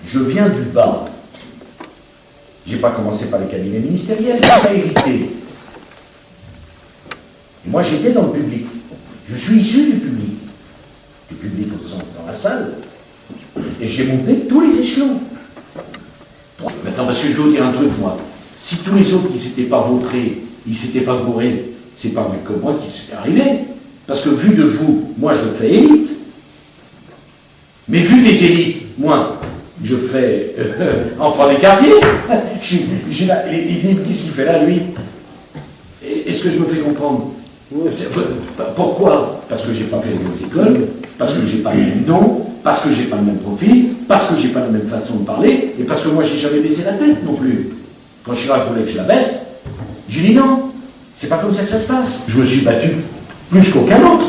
je viens du bas. J'ai pas commencé par les cabinets ministériels, j'ai pas hérité. Et moi, j'étais dans le public. Je suis issu du public au centre, dans la salle. Et j'ai monté tous les échelons. Maintenant, parce que je vais vous dire un truc, moi. Si tous les autres qui ne s'étaient pas vautrés, ils ne s'étaient pas gourés, c'est pas mieux que moi qui s'est arrivé. Parce que vu de vous, moi je fais élite. Mais vu des élites, moi, je fais enfant des quartiers. Il dit, qu'est-ce qu'il fait là, lui? Est-ce que je me fais comprendre? Pourquoi? Parce que j'ai pas fait les mêmes écoles, parce que j'ai pas le même nom, parce que j'ai pas le même profil, parce que j'ai pas la même façon de parler, et parce que moi j'ai jamais baissé la tête non plus. Quand Chirac voulait que je la baisse, je lui dis non, c'est pas comme ça que ça se passe. Je me suis battu plus qu'aucun autre.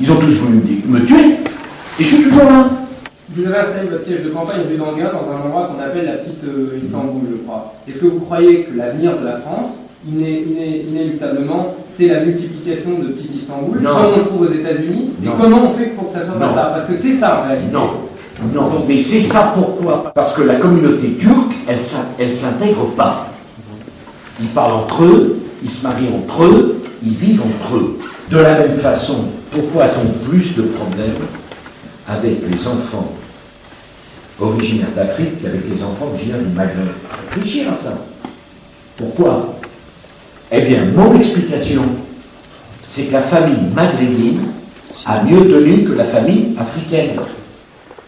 Ils ont tous voulu me tuer, et je suis toujours là. Vous avez installé votre siège de campagne rue d'Anguin dans un endroit qu'on appelle la petite Istanbul, je crois. Est-ce que vous croyez que l'avenir de la France, inéluctablement, c'est la multiplication de petites Istanbul, non. comme on le trouve aux États-Unis, et comment on fait pour que ça soit pas ça? Parce que c'est ça en réalité. Non, mais c'est ça pourquoi? Parce que la communauté turque, elle s'intègre pas. Ils parlent entre eux, ils se marient entre eux, ils vivent entre eux. De la même façon, pourquoi a-t-on plus de problèmes avec les enfants originaires d'Afrique qu'avec les enfants originaires du Maghreb? Réfléchir à ça. Pourquoi? Eh bien, mon explication, c'est que la famille maghrébine a mieux tenu que la famille africaine.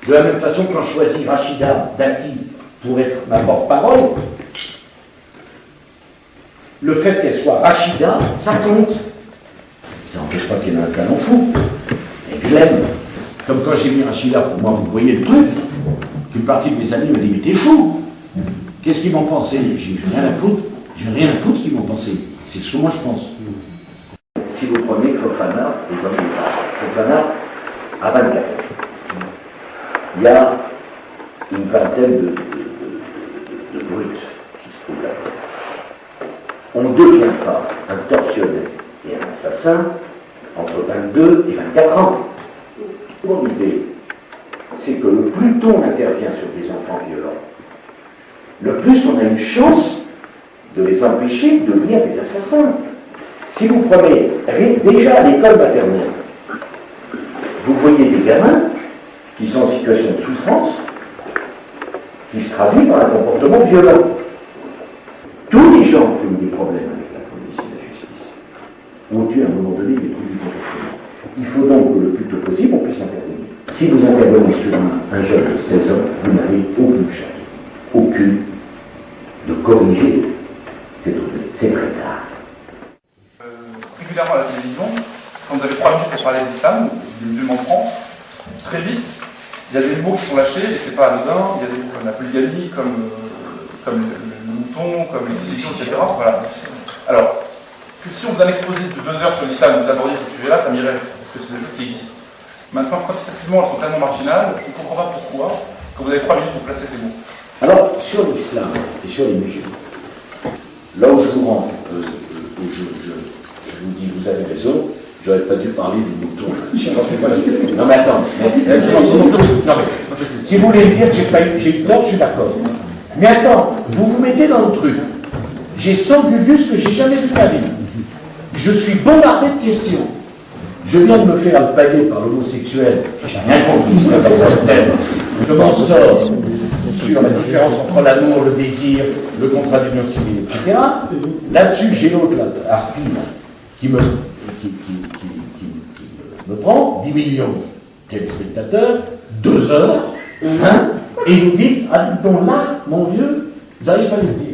De la même façon, quand je choisis Rachida Dati pour être ma porte-parole, le fait qu'elle soit Rachida, ça compte. Ça n'empêche pas qu'il y en a un canon fou. Et je l'aime. Comme quand j'ai mis Rachida, pour moi, vous voyez le truc, qu'une partie de mes amis me dit, mais t'es fou. Qu'est-ce qu'ils m'ont pensé? J'ai rien à foutre. J'ai rien à foutre ce qu'ils m'ont pensé. C'est ce que moi je pense. Si vous prenez Fofana, Fofana à 24 ans, il y a une vingtaine de brutes qui se trouvent là-dedans. On ne devient pas un tortionnaire et un assassin entre 22 et 24 ans. Mon idée, c'est que le plus tôt on intervient sur des enfants violents, le plus on a une chance de les empêcher de devenir des assassins. Si vous prenez déjà à l'école maternelle, vous voyez des gamins qui sont en situation de souffrance, qui se traduit par un comportement violent. Tous les gens qui ont des problèmes avec la police et la justice ont eu à un moment donné des troubles du comportement. Il faut donc que le plus tôt possible on puisse intervenir. Si vous intervenez sur un jeune de 16 ans, vous n'avez aucune chance, aucune, de corriger. C'est très tard. Régulièrement à la télévision, quand vous avez 3 minutes pour parler d'islam, des musulmans de France, très vite, il y a des mots qui sont lâchés, et c'est pas anodin, il y a des mots comme la polygamie, comme le mouton, comme l'excision, etc. Voilà. Alors, que si on faisait un exposé de 2 heures sur l'islam, vous abordiez ce sujet-là, ça m'irait, parce que c'est des choses qui existent. Maintenant, quantitativement, elles sont tellement marginales, je ne comprends pas pourquoi, quand vous avez 3 minutes pour placer ces mots. Alors, sur l'islam et sur les musulmans, là où je vous rends, où je vous dis, vous avez raison, j'aurais pas dû parler du mouton. Non mais attends, non mais, si vous voulez me dire que j'ai eu tort, je suis d'accord. Mais attends, vous vous mettez dans le truc. J'ai 100 gugus que j'ai jamais vu de ma vie. Je suis bombardé de questions. Je viens de me faire alpaguer par l'homosexuel, j'ai rien compris, c'est pas le thème. Je m'en sors sur la différence entre l'amour, le désir, le contrat d'union civile, etc. Là-dessus, j'ai l'autre, Harpy, qui me prend 10 millions de téléspectateurs, 2 heures, et il nous dit, ah, donc là, mon vieux, vous n'allez pas le dire.